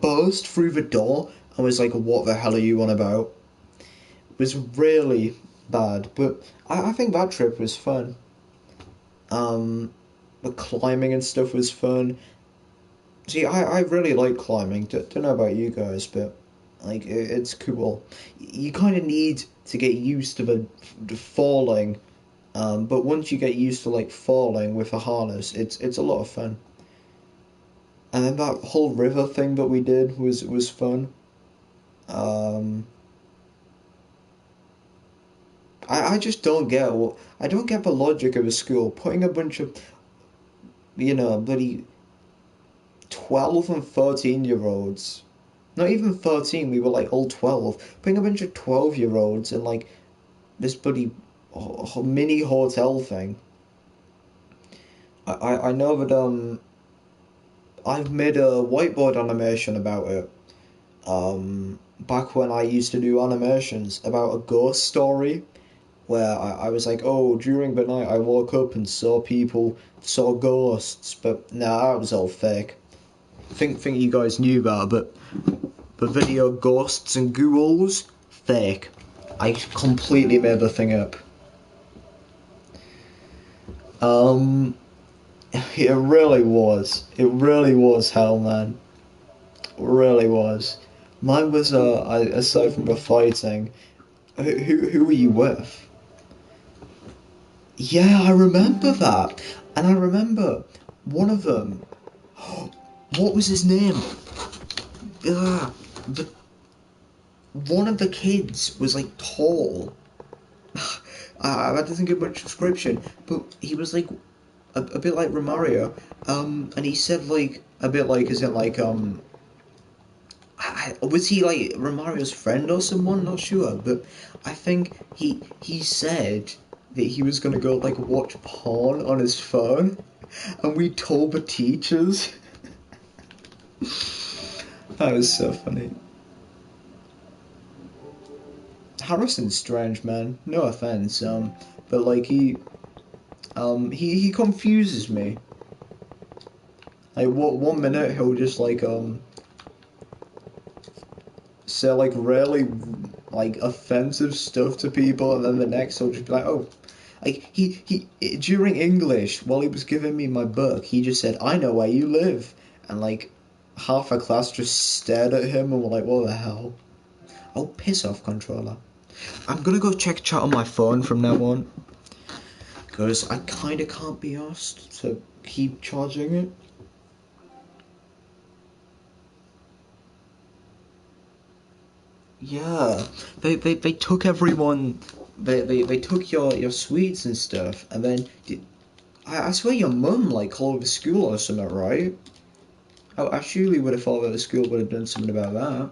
[SPEAKER 1] burst through the door and was like, "What the hell are you on about?" It was really bad, but I think that trip was fun. Um, the climbing and stuff was fun. See, I really like climbing. Don't know about you guys, but like it's cool. You kind of need to get used to the falling, but once you get used to like falling with a harness, it's a lot of fun. And then that whole river thing that we did was fun. Um, I just don't get what I don't get the logic of a school putting a bunch of bloody 12 and 13-year-olds. Not even 13, we were like all 12. Putting a bunch of 12-year-olds in like this bloody mini hotel thing. I know that I've made a whiteboard animation about it. Back when I used to do animations about a ghost story where I was like, oh, during the night I woke up and saw ghosts, but nah, that was all fake. Think you guys knew that, but the video ghosts and ghouls, fake. I completely made the thing up. Um, it really was. It really was hell, man. It really was. Mine was aside from the fighting. Who were you with? Yeah, I remember that, and I remember one of them. What was his name? The one of the kids was like tall. That doesn't give much description, but he was like a bit like Romario. And he said like a bit like as in like was he like Romario's friend or someone? Not sure, but I think he said that he was gonna go like watch porn on his phone, and we told the teachers. That was so funny. Harrison's strange, man. No offense, but like he confuses me. Like what one minute he'll just like say like really like offensive stuff to people, and then the next he'll just be like, oh, like he during English while he was giving me my book, he just said, I know where you live, and like half a class just stared at him and were like, what the hell? Oh, piss off, controller. I'm gonna go check chat on my phone from now on, because I kinda can't be asked to keep charging it. Yeah, they took everyone. They took your sweets and stuff, and then I swear your mum like called the school or something, right? I surely would have thought that the school would have done something about that.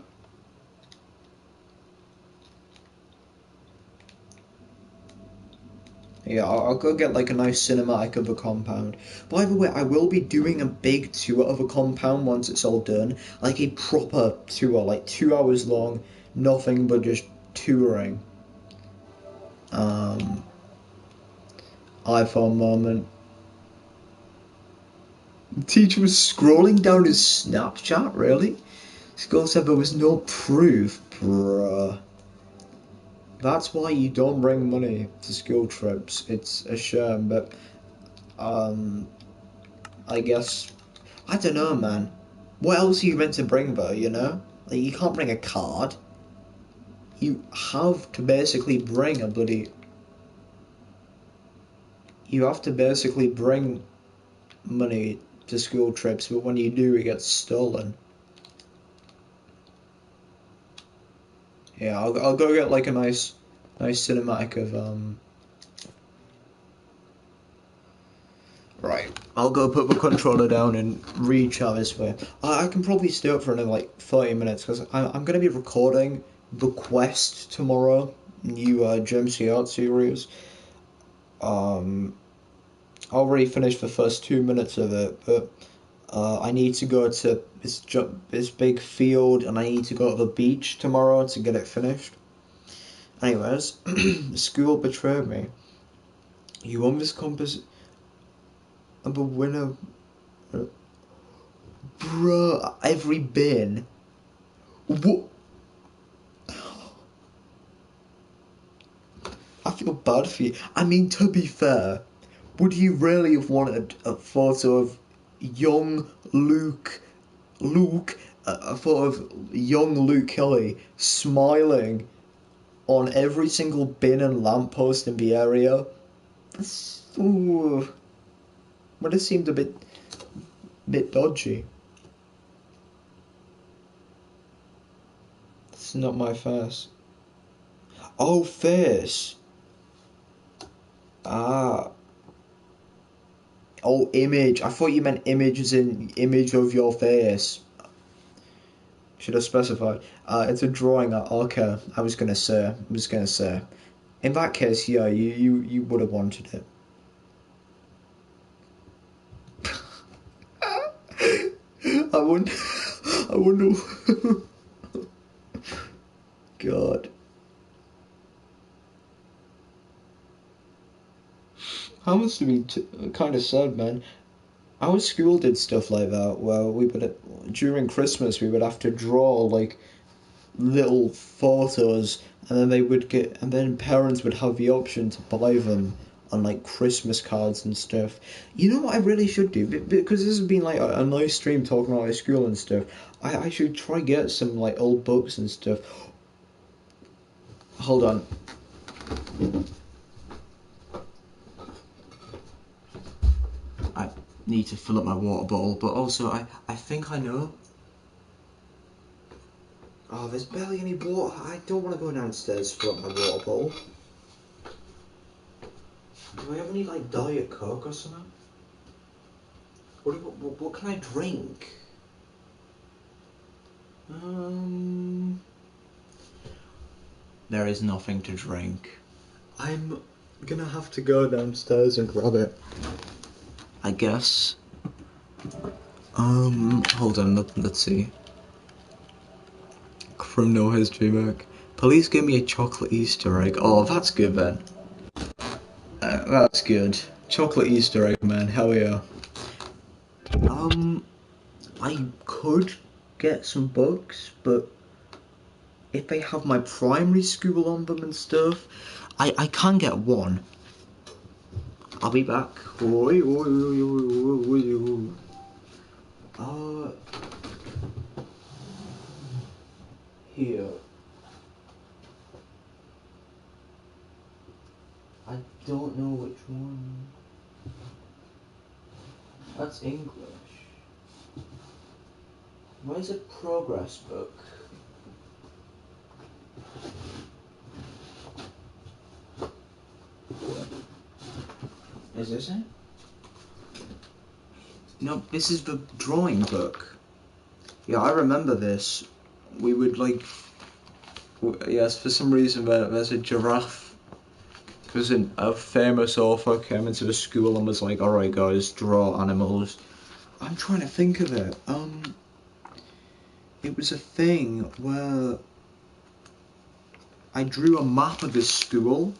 [SPEAKER 1] Yeah, I'll go get like a nice cinematic of a compound. By the way, I will be doing a big tour of a compound once it's all done, like a proper tour, like 2 hours long, nothing but just touring. Um, iPhone moment. The teacher was scrolling down his Snapchat, really? School said there was no proof, bruh. That's why you don't bring money to school trips. It's a shame, but um, I guess I don't know, man. What else are you meant to bring though? Like you can't bring a card. You have to basically bring a bloody. You have to basically bring money to school trips, but when you do, it gets stolen. Yeah, I'll go get like a nice cinematic of Right. I'll go put the controller down and rechat this way. I can probably stay up for another like 30 minutes because I'm going to be recording The Quest tomorrow, new James Art series. Um, I already finished the first 2 minutes of it, but I need to go to this big field, and I need to go to the beach tomorrow to get it finished. Anyways, school betrayed me. You won this competition. I'm a winner. Bruh, every bin. What? I feel bad for you. I mean, to be fair, would you really have wanted a photo of young a photo of young Luke Kelly smiling on every single bin and lamppost in the area? That's, ooh, would have seemed a bit dodgy. It's not my face. Oh, face. Ah. Oh, image. I thought you meant image as in image of your face. Should have specified. It's a drawing. Okay, I was gonna say. In that case, yeah, you would have wanted it. I wonder. I wonder. God, how must have been kind of sad, man. Our school did stuff like that where we would during Christmas we would have to draw like little photos, and then parents would have the option to buy them on like Christmas cards and stuff. You know what I really should do, because this has been like a nice stream talking about my school and stuff. I should try get some like old books and stuff. Hold on. I need to fill up my water bottle, but also I think I know. Oh, there's barely any water. I don't want to go downstairs to fill up my water bottle. Do I have any like Diet Coke or something? What can I drink? Um, there is nothing to drink. I'm gonna have to go downstairs and grab it, I guess. Hold on, let's see. Criminal history book. Police gave me a chocolate Easter egg. Oh, that's good then. That's good. Chocolate Easter egg, man. Hell yeah. Um, I could get some books, but if they have my primary school on them and stuff, I can get one. I'll be back. Oi, oi, oi, oi, oi, oi. Here. I don't know which one. That's English. Where's a progress book? Is this it? No, this is the drawing book. Yeah, I remember this. We would like, yes, for some reason there's a giraffe. Because a famous author came into the school and was like, "Alright, guys, draw animals." I'm trying to think of it. It was a thing where I drew a map of this school.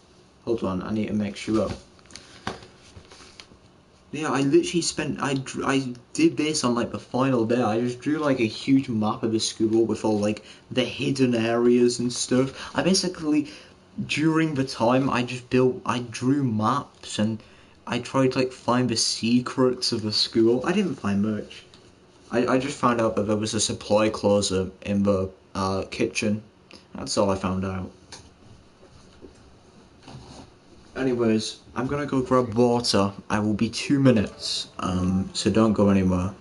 [SPEAKER 1] Hold on, I need to make sure. Yeah, I literally spent. I did this on like the final day. I just drew like a huge map of the school with all like the hidden areas and stuff. I basically, during the time, I drew maps, and I tried to like find the secrets of the school. I didn't find much. I just found out that there was a supply closet in the kitchen. That's all I found out. Anyways, I'm gonna go grab water. I will be 2 minutes. So don't go anywhere.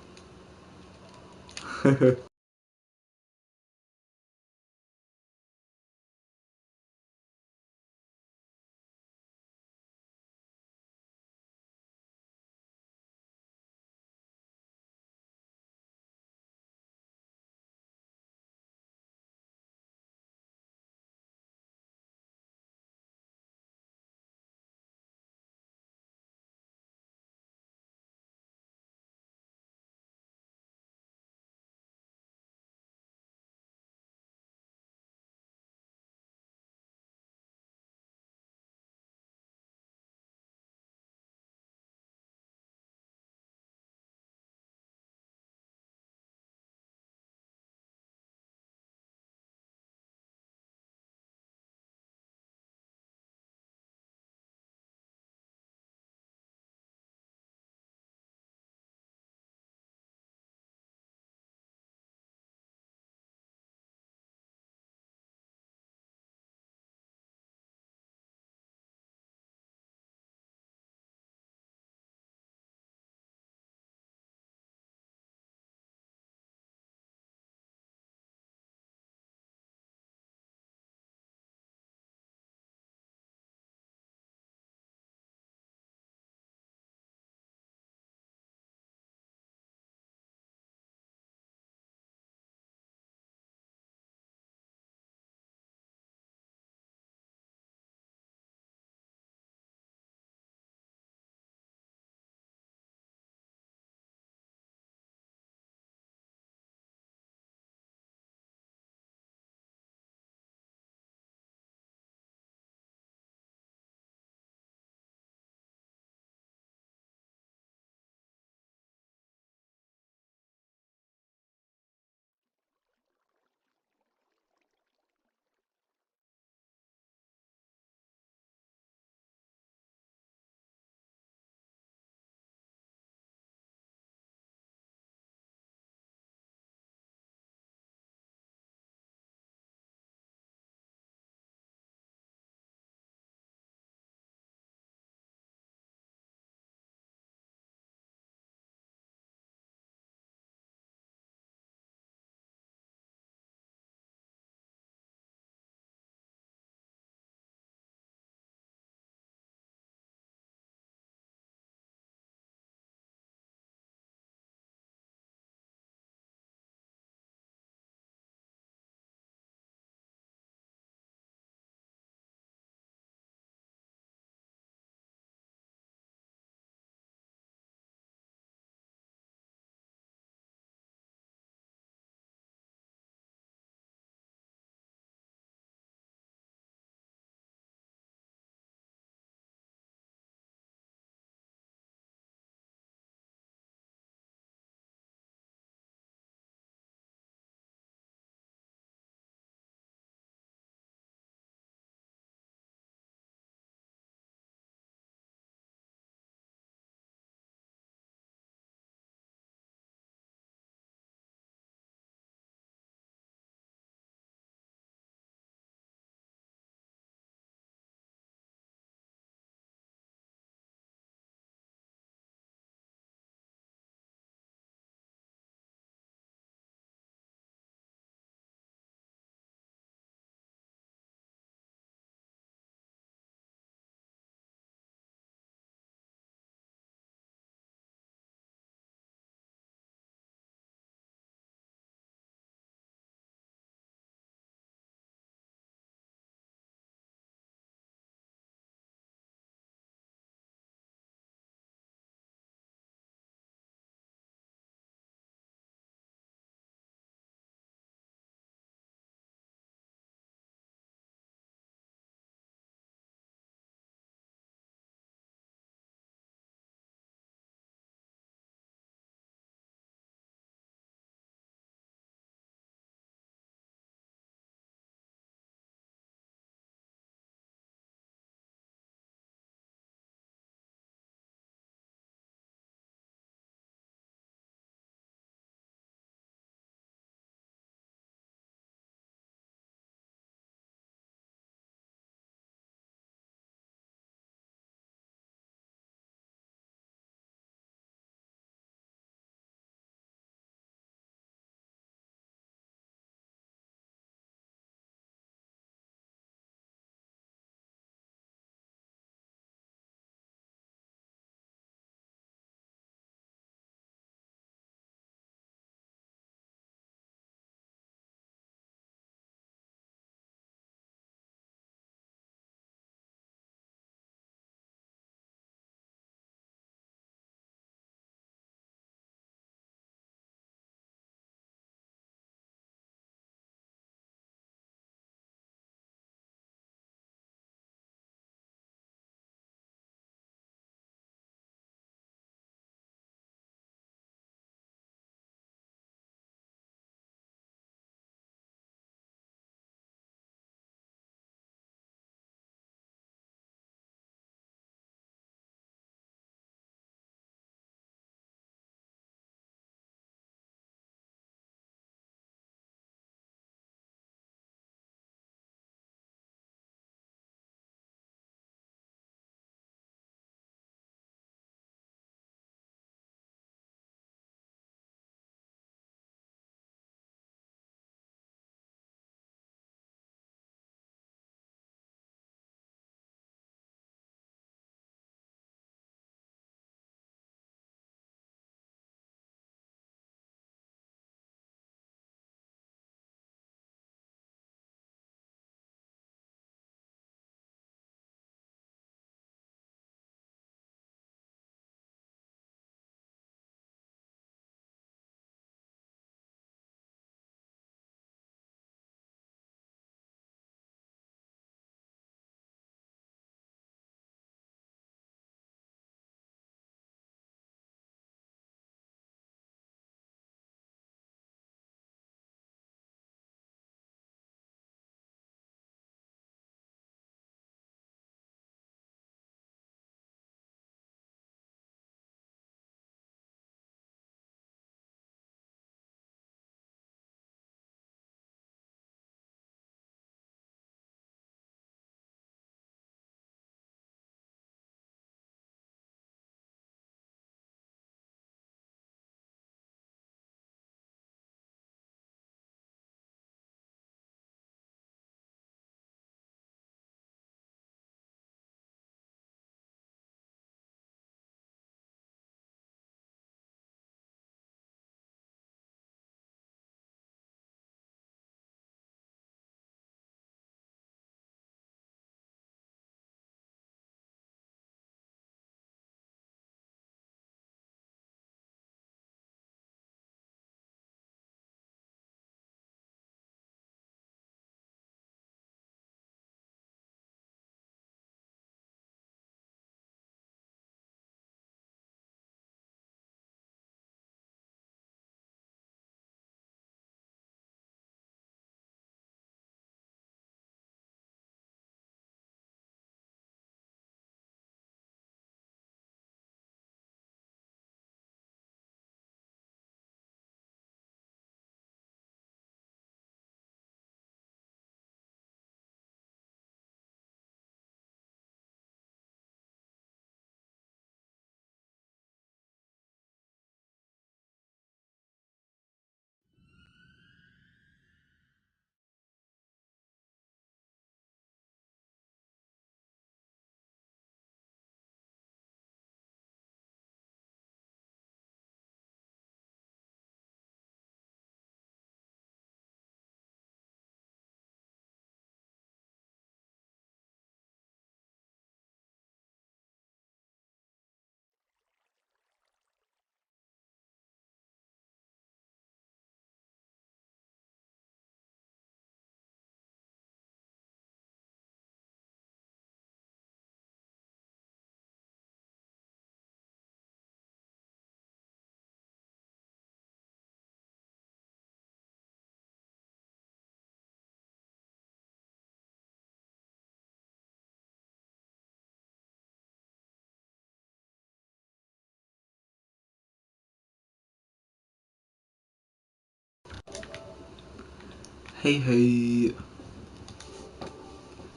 [SPEAKER 1] Hey.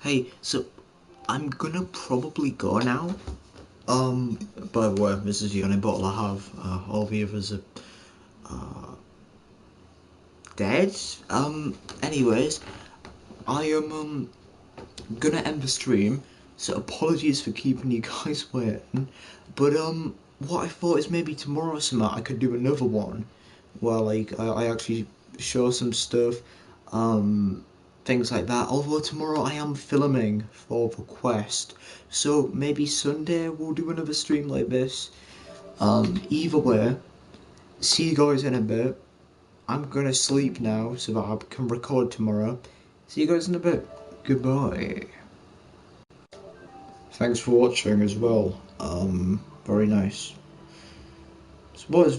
[SPEAKER 1] Hey, so I'm gonna probably go now. By the way, this is the only bottle I have. All the others are dead. Anyways, I am gonna end the stream. So apologies for keeping you guys waiting. But what I thought is maybe tomorrow or something I could do another one where like I actually show some stuff, things like that. Although tomorrow I am filming for the quest, so maybe Sunday we'll do another stream like this. Either way, see you guys in a bit. I'm gonna sleep now so that I can record tomorrow. See you guys in a bit. Goodbye. Thanks for watching as well. Very nice. So what is